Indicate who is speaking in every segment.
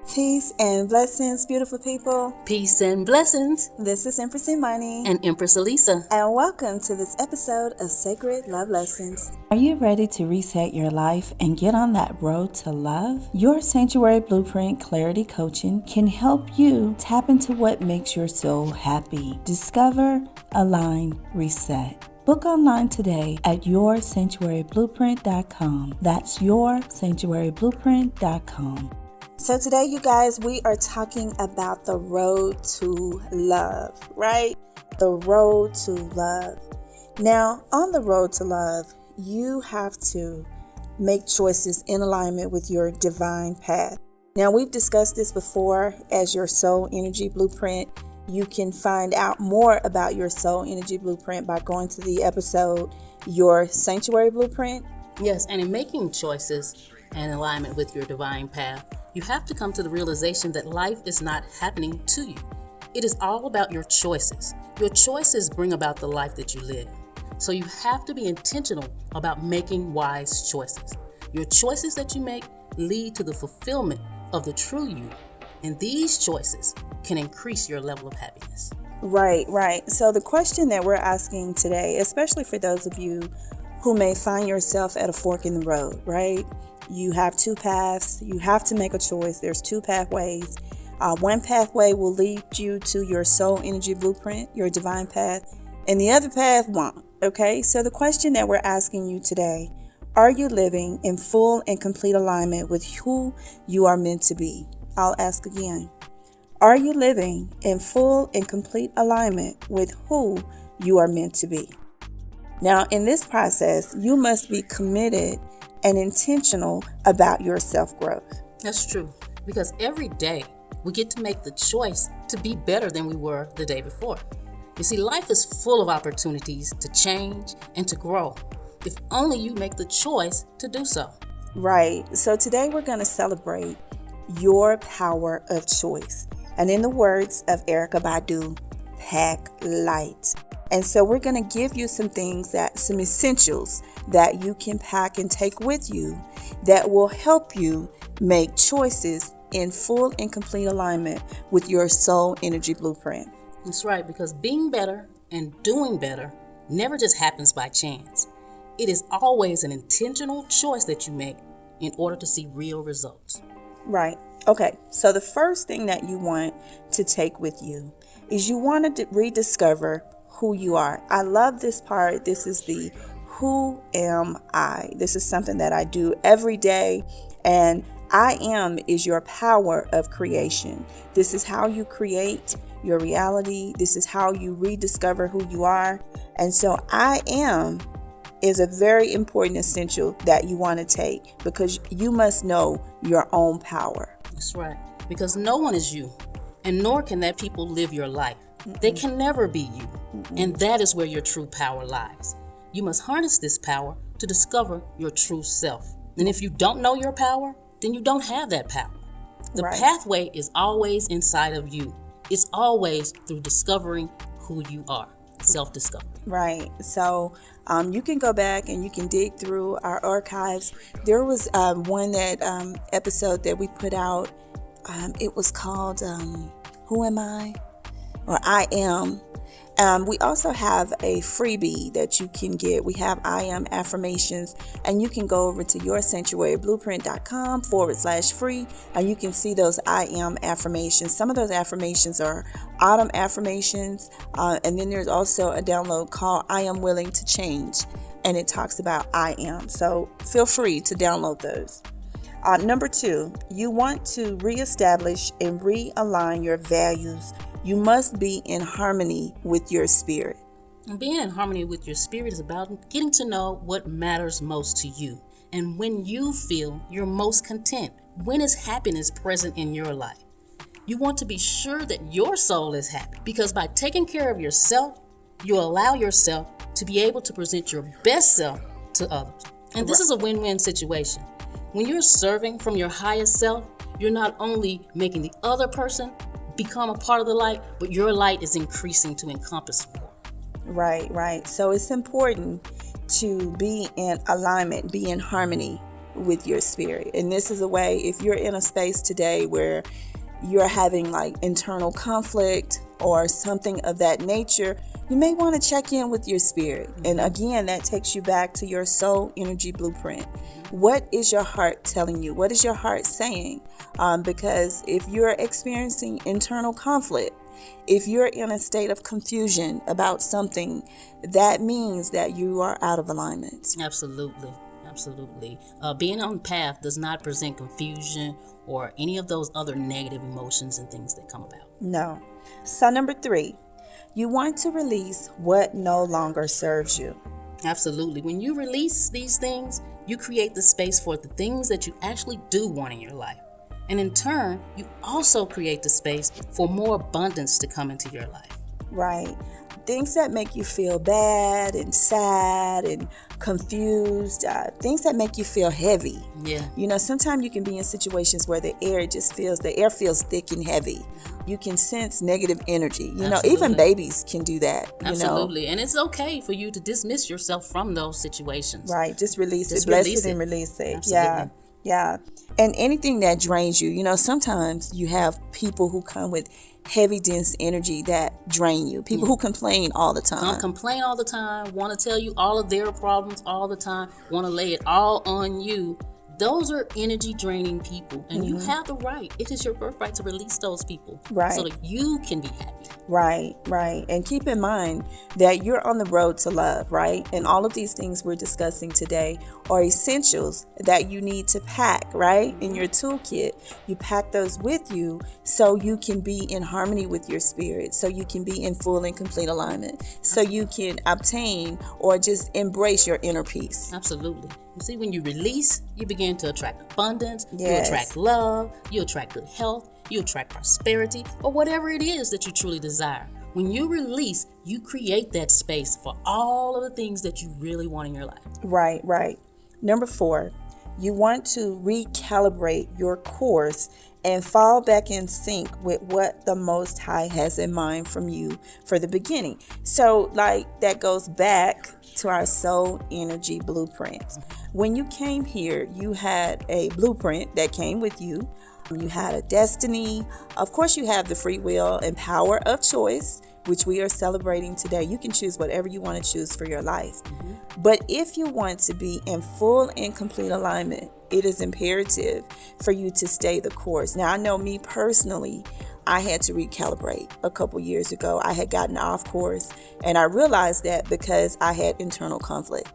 Speaker 1: Peace and blessings, beautiful people.
Speaker 2: Peace and blessings.
Speaker 1: This is Empress Imani
Speaker 2: And Empress Alisa.
Speaker 1: And welcome to this episode of Sacred Love Lessons.
Speaker 3: Are you ready to reset your life and get on that road to love? Your Sanctuary Blueprint Clarity Coaching can help you tap into what makes your soul happy. Discover, align, reset. Book online today at yoursanctuaryblueprint.com. That's yoursanctuaryblueprint.com.
Speaker 1: So today, you guys, we are talking about the road to love, right? The road to love. Now, on the road to love, you have to make choices in alignment with your divine path. Now, we've discussed this before as your soul energy blueprint. You can find out more about your soul energy blueprint by going to the episode, Your Sanctuary Blueprint.
Speaker 2: Yes, and in making choices in alignment with your divine path, you have to come to the realization that life is not happening to you. It is all about your choices. Your choices bring about the life that you live. So you have to be intentional about making wise choices. Your choices that you make lead to the fulfillment of the true you. And these choices can increase your level of happiness.
Speaker 1: Right. So the question that we're asking today, especially for those of you who may find yourself at a fork in the road, right? You have two paths. You have to make a choice. There's two pathways. One pathway will lead you to your soul energy blueprint, your divine path, and the other path won't. Okay, so the question that we're asking you today, are you living in full and complete alignment with who you are meant to be? I'll ask again. Are you living in full and complete alignment with who you are meant to be? Now, in this process, you must be committed and intentional about your self-growth.
Speaker 2: That's true, because every day we get to make the choice to be better than we were the day before. You see, life is full of opportunities to change and to grow, if only you make the choice to do so.
Speaker 1: Right. So today we're going to celebrate your power of choice. And in the words of Erykah Badu, pack light. And so we're going to give you some essentials that you can pack and take with you that will help you make choices in full and complete alignment with your soul energy blueprint.
Speaker 2: That's right, because being better and doing better never just happens by chance. It is always an intentional choice that you make in order to see real results.
Speaker 1: Right. Okay. So the first thing that you want to take with you is you want to rediscover who you are. I love this part. This is the who am I? This is something that I do every day. And I am is your power of creation. This is how you create your reality. This is how you rediscover who you are. And so I am is a very important essential that you want to take because you must know your own power.
Speaker 2: That's right. Because no one is you, and nor can that people live your life. They can never be you. And that is where your true power lies. You must harness this power to discover your true self. And if you don't know your power, then you don't have that power. The pathway is always inside of you. It's always through discovering who you are. Self-discovery.
Speaker 1: Right. So you can go back and you can dig through our archives. There was one episode that we put out. It was called Who Am I? Or I Am. We also have a freebie that you can get. We have I Am affirmations, and you can go over to yoursanctuaryblueprint.com/free, and you can see those I Am affirmations. Some of those affirmations are autumn affirmations, and then there's also a download called I Am Willing to Change, and it talks about I Am. So feel free to download those. Number 2, you want to reestablish and realign your values. You must be in harmony with your spirit.
Speaker 2: And being in harmony with your spirit is about getting to know what matters most to you and when you feel you're most content. When is happiness present in your life? You want to be sure that your soul is happy because by taking care of yourself, you allow yourself to be able to present your best self to others. And this is a win-win situation. When you're serving from your highest self, you're not only making the other person become a part of the light, but your light is increasing to encompass more.
Speaker 1: Right. So it's important to be in alignment, be in harmony with your spirit. And this is a way, if you're in a space today where you're having like internal conflict or something of that nature, you may want to check in with your spirit. And again, that takes you back to your soul energy blueprint. What is your heart telling you? What is your heart saying? Because if you're experiencing internal conflict, if you're in a state of confusion about something, that means that you are out of alignment.
Speaker 2: Absolutely. Being on path does not present confusion or any of those other negative emotions and things that come about.
Speaker 1: No. So number 3, you want to release what no longer serves you.
Speaker 2: Absolutely. When you release these things, you create the space for the things that you actually do want in your life. And in turn, you also create the space for more abundance to come into your life.
Speaker 1: Right. Things that make you feel bad and sad and confused, things that make you feel heavy.
Speaker 2: Yeah.
Speaker 1: You know, sometimes you can be in situations where the air feels thick and heavy. You can sense negative energy. You know, even babies can do that.
Speaker 2: Absolutely. And it's okay for you to dismiss yourself from those situations.
Speaker 1: Right. Just release it. Bless it and release it.
Speaker 2: Absolutely.
Speaker 1: Yeah. And anything that drains you, you know, sometimes you have people who come with heavy, dense energy that drain you. People who complain all the time.
Speaker 2: Complain all the time, want to tell you all of their problems all the time, want to lay it all on you. Those are energy draining people, and you have the right. It is your birthright to release those people,
Speaker 1: right,
Speaker 2: so that you can be happy.
Speaker 1: Right. And keep in mind that you're on the road to love, right? And all of these things we're discussing today are essentials that you need to pack, right? In your toolkit, you pack those with you so you can be in harmony with your spirit, so you can be in full and complete alignment, so you can obtain or just embrace your inner peace.
Speaker 2: Absolutely. You see, when you release, you begin to attract abundance,
Speaker 1: Yes.
Speaker 2: you attract love, you attract good health, you attract prosperity, or whatever it is that you truly desire. When you release, you create that space for all of the things that you really want in your life.
Speaker 1: Right. Number 4, you want to recalibrate your course and fall back in sync with what the Most High has in mind from you for the beginning. So, like, that goes back to our soul energy blueprint. When you came here, you had a blueprint that came with you. You had a destiny. Of course, you have the free will and power of choice, which we are celebrating today. You can choose whatever you want to choose for your life. But if you want to be in full and complete alignment, it is imperative for you to stay the course. Now, I know me personally, I had to recalibrate a couple years ago. I had gotten off course, and I realized that because I had internal conflict.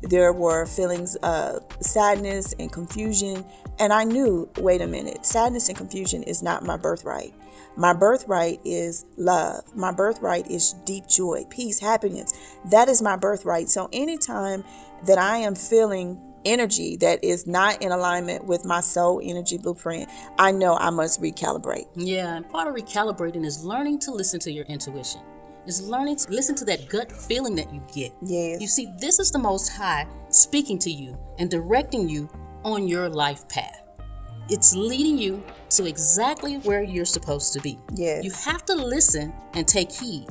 Speaker 1: There were feelings of sadness and confusion, and I knew, wait a minute, sadness and confusion is not my birthright. My birthright is love. My birthright is deep joy, peace, happiness. That is my birthright. So anytime that I am feeling energy that is not in alignment with my soul energy blueprint, I know I must recalibrate.
Speaker 2: Yeah, and part of recalibrating is learning to listen to your intuition. It's learning to listen to that gut feeling that you get.
Speaker 1: Yes.
Speaker 2: You see, this is the Most High speaking to you and directing you on your life path. It's leading you to exactly where you're supposed to be.
Speaker 1: Yes.
Speaker 2: You have to listen and take heed,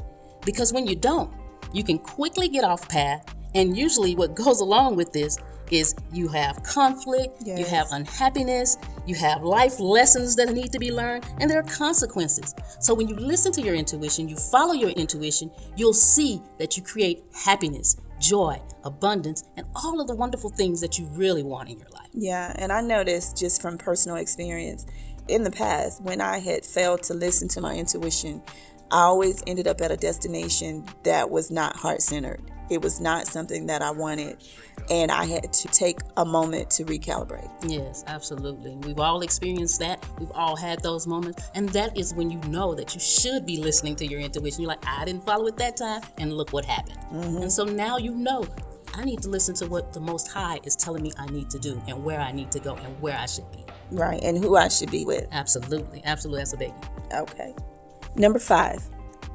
Speaker 2: because when you don't, you can quickly get off path. And usually what goes along with this is you have conflict,
Speaker 1: Yes.
Speaker 2: you have unhappiness, you have life lessons that need to be learned, and there are consequences. So when you listen to your intuition, you follow your intuition, you'll see that you create happiness, joy, abundance, and all of the wonderful things that you really want in your life.
Speaker 1: Yeah, and I noticed just from personal experience in the past, when I had failed to listen to my intuition, I always ended up at a destination that was not heart-centered. It was not something that I wanted, and I had to take a moment to recalibrate.
Speaker 2: Yes, absolutely. We've all experienced that. We've all had those moments, and that is when you know that you should be listening to your intuition. You're like, I didn't follow it that time, and look what happened. And so now you know, I need to listen to what the Most High is telling me I need to do, and where I need to go, and where I should be.
Speaker 1: Right, and who I should be with.
Speaker 2: Absolutely. That's a biggie.
Speaker 1: Okay. Number 5,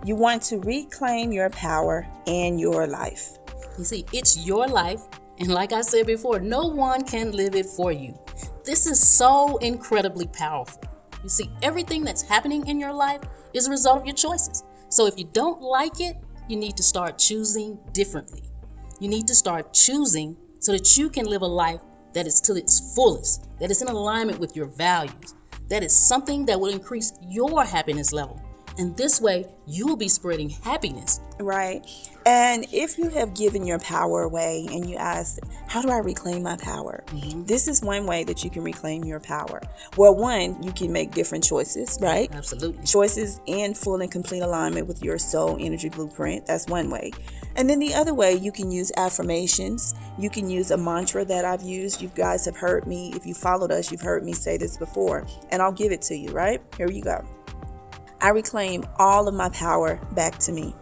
Speaker 1: you want to reclaim your power and your life.
Speaker 2: You see, it's your life, and like I said before, no one can live it for you. This is so incredibly powerful. You see, everything that's happening in your life is a result of your choices. So if you don't like it, you need to start choosing differently. You need to start choosing so that you can live a life that is to its fullest, that is in alignment with your values, that is something that will increase your happiness level. And this way, you will be spreading happiness.
Speaker 1: Right. And if you have given your power away and you ask, how do I reclaim my power? This is one way that you can reclaim your power. Well, one, you can make different choices, right?
Speaker 2: Absolutely.
Speaker 1: Choices in full and complete alignment with your soul energy blueprint. That's one way. And then the other way, you can use affirmations. You can use a mantra that I've used. You guys have heard me. If you followed us, you've heard me say this before. And I'll give it to you, right? Here you go. I reclaim all of my power back to me.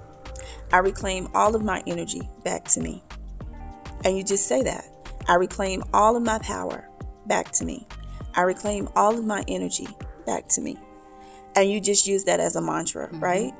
Speaker 1: I reclaim all of my energy back to me. And you just say that. I reclaim all of my power back to me. I reclaim all of my energy back to me. And you just use that as a mantra, right?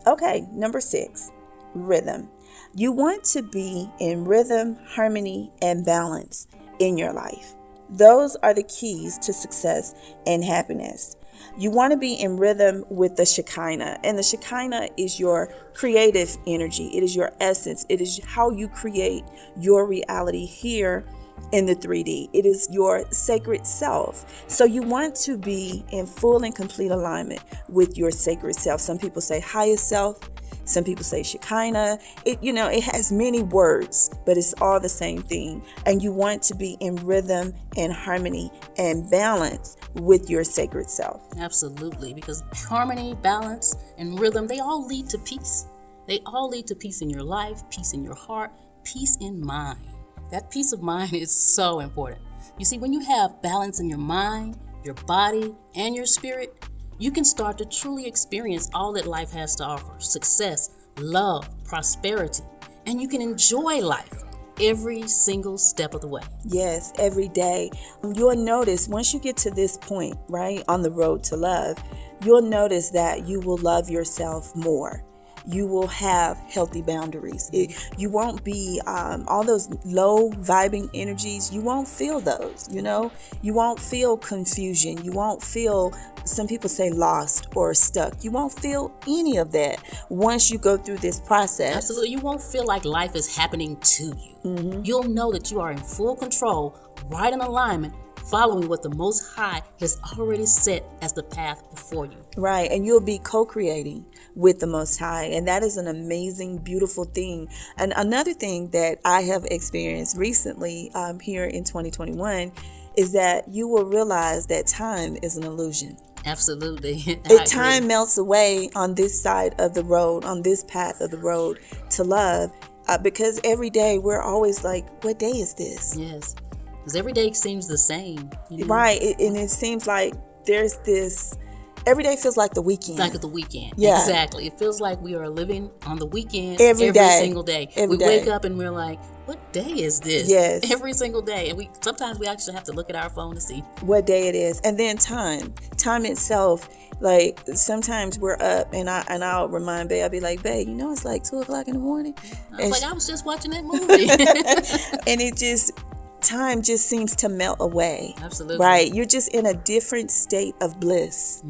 Speaker 1: Okay, number 6, rhythm. You want to be in rhythm, harmony, and balance in your life. Those are the keys to success and happiness. You want to be in rhythm with the Shekinah. And the Shekinah is your creative energy. It is your essence. It is how you create your reality here in the 3D. It is your sacred self. So you want to be in full and complete alignment with your sacred self. Some people say highest self. Some people say Shekinah. It has many words, but it's all the same thing. And you want to be in rhythm and harmony and balance with your sacred self.
Speaker 2: Absolutely, because harmony, balance, and rhythm, they all lead to peace. They all lead to peace in your life, peace in your heart, peace in mind. That peace of mind is so important. You see, when you have balance in your mind, your body, and your spirit, you can start to truly experience all that life has to offer: success, love, prosperity, and you can enjoy life every single step of the way.
Speaker 1: Yes, every day. You'll notice once you get to this point, right, on the road to love, you'll notice that you will love yourself more. You will have healthy boundaries. You won't be all those low vibing energies. You won't feel those, You won't feel confusion. You won't feel, some people say, lost or stuck. You won't feel any of that once you go through this process.
Speaker 2: Absolutely. You won't feel like life is happening to you. You'll know that you are in full control, right in alignment, following what the Most High has already set as the path before you.
Speaker 1: Right, and you'll be co-creating with the Most High, and that is an amazing, beautiful thing. And another thing that I have experienced recently here in 2021 is that you will realize that time is an illusion.
Speaker 2: Absolutely.
Speaker 1: Time melts away on this side of the road, on this path of the road to love, because every day we're always like, what day is this?
Speaker 2: Yes. Because every day seems the same.
Speaker 1: Right. And it seems like there's this, every day feels like the weekend.
Speaker 2: Like the weekend.
Speaker 1: Yeah.
Speaker 2: Exactly. It feels like we are living on the weekend
Speaker 1: every
Speaker 2: single day.
Speaker 1: We
Speaker 2: wake up and we're like, what day is this?
Speaker 1: Yes.
Speaker 2: Every single day. And sometimes we actually have to look at our phone to see
Speaker 1: what day it is. And then time itself, like sometimes we're up and I'll remind Bae, I'll be like, Bae, it's like 2:00 in the morning.
Speaker 2: I was just watching that movie.
Speaker 1: And time just seems to melt away.
Speaker 2: Absolutely.
Speaker 1: Right. You're just in a different state of bliss.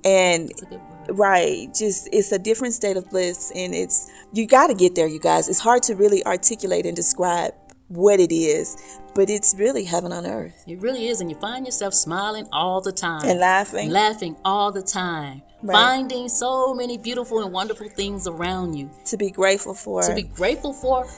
Speaker 1: And
Speaker 2: That's a good word.
Speaker 1: right, it's a different state of bliss, and you got to get there, you guys. It's hard to really articulate and describe what it is, but it's really heaven on earth.
Speaker 2: It really is, and you find yourself smiling all the time.
Speaker 1: And laughing
Speaker 2: all the time.
Speaker 1: Right.
Speaker 2: Finding so many beautiful and wonderful things around you.
Speaker 1: To be grateful for.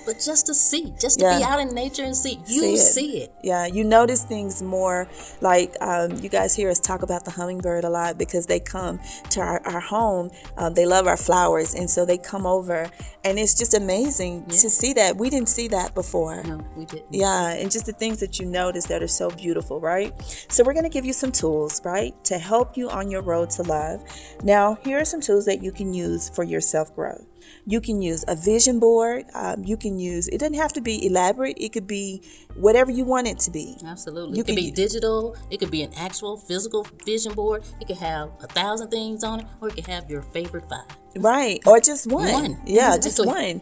Speaker 2: But just to see. Just to be out in nature and see. You see it.
Speaker 1: Yeah, you notice things more. Like you guys hear us talk about the hummingbird a lot because they come to our home. They love our flowers, and so they come over. And it's just amazing to see that. We didn't see that before.
Speaker 2: No, we didn't.
Speaker 1: Yeah, and just the things that you notice that are so beautiful, right? So we're going to give you some tools, right, to help you on your road to love. Now, here are some tools that you can use for your self-growth. You can use a vision board. It doesn't have to be elaborate. It could be whatever you want it to be.
Speaker 2: Absolutely. It could be digital. It could be an actual physical vision board. It could have 1,000 things on it, or it could have your favorite 5.
Speaker 1: Right. Or just one. Yeah,
Speaker 2: exactly.
Speaker 1: just one.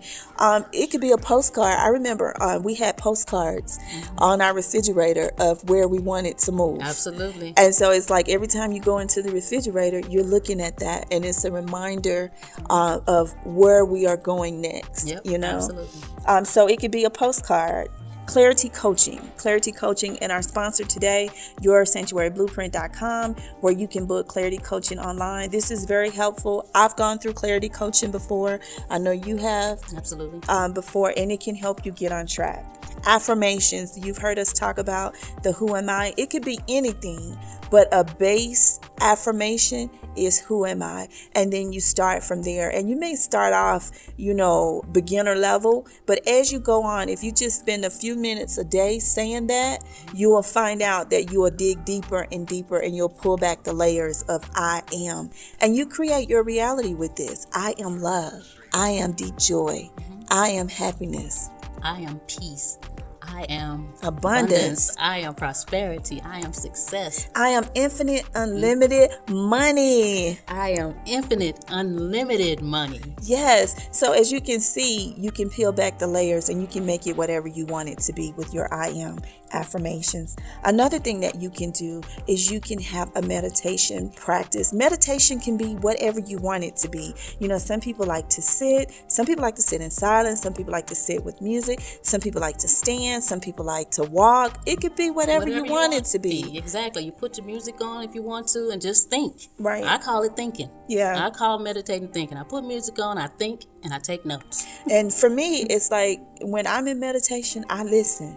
Speaker 1: It could be a postcard. I remember we had postcards on our refrigerator of where we wanted to move.
Speaker 2: Absolutely.
Speaker 1: And so it's like every time you go into the refrigerator, you're looking at that, and it's a reminder of where we are going next.
Speaker 2: Yep,
Speaker 1: you know?
Speaker 2: Absolutely.
Speaker 1: So it could be a postcard. Clarity Coaching, and our sponsor today, YourSanctuaryBlueprint.com, where you can book Clarity Coaching online. This is very helpful. I've gone through Clarity Coaching before. I know you have.
Speaker 2: Absolutely.
Speaker 1: Before, and it can help you get on track. Affirmations. You've heard us talk about the who am I. It could be anything, but a base affirmation is who am I? And then you start from there. And you may start off, beginner level, but as you go on, if you just spend a few minutes a day saying that, you will find out that you will dig deeper and deeper, and you'll pull back the layers of I am. And you create your reality with this. I am love. I am deep joy. I am happiness.
Speaker 2: I am peace. I am
Speaker 1: abundance.
Speaker 2: I am prosperity. I am success.
Speaker 1: I am infinite, unlimited money.
Speaker 2: I am infinite, unlimited money.
Speaker 1: Yes. So as you can see, you can peel back the layers and you can make it whatever you want it to be with your I am affirmations. Another thing that you can do is you can have a meditation practice. Meditation can be whatever you want it to be. Some people like to sit. Some people like to sit in silence. Some people like to sit with music. Some people like to stand. Some people like to walk. It could be whatever you want it to be.
Speaker 2: Exactly. You put your music on if you want to and just think.
Speaker 1: Right.
Speaker 2: I call it thinking.
Speaker 1: Yeah.
Speaker 2: I call meditating thinking. I put music on, I think, and I take notes.
Speaker 1: And for me, it's like when I'm in meditation, I listen.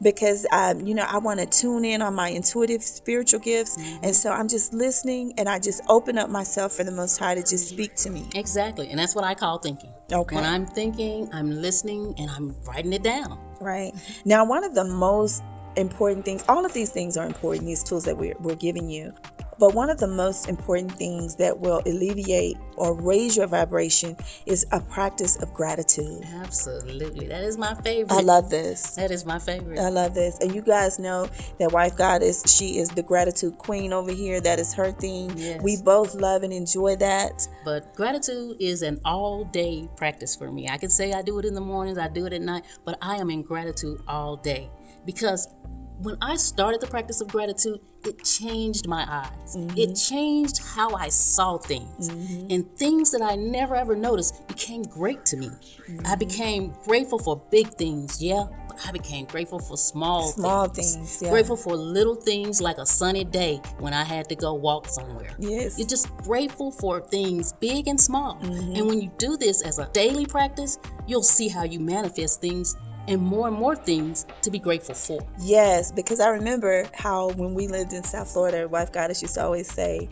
Speaker 1: Because, I want to tune in on my intuitive spiritual gifts. And so I'm just listening, and I just open up myself for the Most High to just speak to me.
Speaker 2: Exactly. And that's what I call thinking.
Speaker 1: Okay.
Speaker 2: When I'm thinking, I'm listening, and I'm writing it down.
Speaker 1: Right. Now, one of the most important things, all of these things are important, these tools that we're giving you. But one of the most important things that will alleviate or raise your vibration is a practice of gratitude.
Speaker 2: Absolutely. That is my favorite.
Speaker 1: I love this.
Speaker 2: That is my favorite.
Speaker 1: I love this. And you guys know that Wife Goddess, she is the gratitude queen over here. That is her thing.
Speaker 2: Yes.
Speaker 1: We both love and enjoy that.
Speaker 2: But gratitude is an all-day practice for me. I can say I do it in the mornings, I do it at night, but I am in gratitude all day. Because when I started the practice of gratitude, it changed my eyes. It changed how I saw things. And things that I never ever noticed became great to me. I became grateful for big things, but I became grateful for small things.
Speaker 1: Yeah.
Speaker 2: Grateful for little things like a sunny day when I had to go walk somewhere.
Speaker 1: Yes.
Speaker 2: You're just grateful for things big and small. And when you do this as a daily practice, you'll see how you manifest things and more things to be grateful for.
Speaker 1: Yes, because I remember how when we lived in South Florida, Wife Goddess used to always say,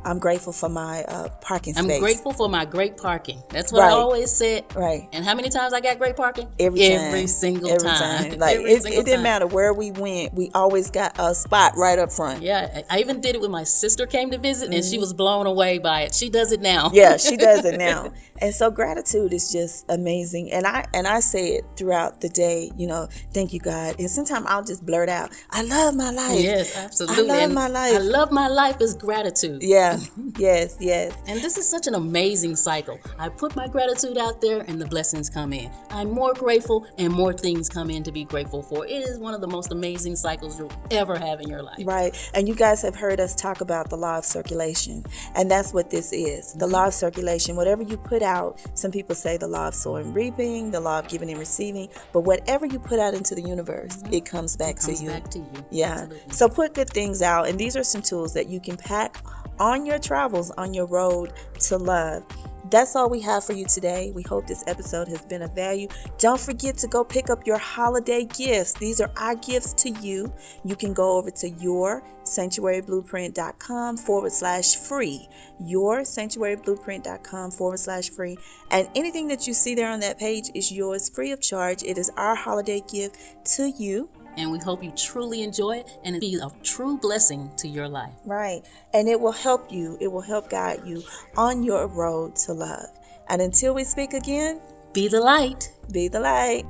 Speaker 1: I'm grateful for my parking space.
Speaker 2: I'm grateful for my great parking. That's what I always said.
Speaker 1: Right.
Speaker 2: And how many times I got great parking?
Speaker 1: Every single time. Like it didn't matter where we went. We always got a spot right up front.
Speaker 2: Yeah. I even did it when my sister came to visit, and she was blown away by it. She does it now.
Speaker 1: Yeah, she does it now. And so gratitude is just amazing. And I say it throughout the day, thank you, God. And sometimes I'll just blurt out, I love my life.
Speaker 2: Yes, absolutely.
Speaker 1: I love my life.
Speaker 2: I love my life is gratitude.
Speaker 1: Yeah. Yes.
Speaker 2: And this is such an amazing cycle. I put my gratitude out there and the blessings come in. I'm more grateful and more things come in to be grateful for. It is one of the most amazing cycles you'll ever have in your life.
Speaker 1: Right. And you guys have heard us talk about the law of circulation. And that's what this is. The law of circulation. Whatever you put out, some people say the law of sowing and reaping, the law of giving and receiving. But whatever you put out into the universe, it comes back to you. Yeah.
Speaker 2: Absolutely.
Speaker 1: So put good things out. And these are some tools that you can pack on your travels, on your road to love. That's all we have for you today. We hope this episode has been of value. Don't forget to go pick up your holiday gifts. These are our gifts to you. You can go over to YourSanctuaryBlueprint.com/free. YourSanctuaryBlueprint.com/free. And anything that you see there on that page is yours free of charge. It is our holiday gift to you.
Speaker 2: And we hope you truly enjoy it and it be a true blessing to your life.
Speaker 1: Right. And it will help you. It will help guide you on your road to love. And until we speak again,
Speaker 2: be the light.
Speaker 1: Be the light.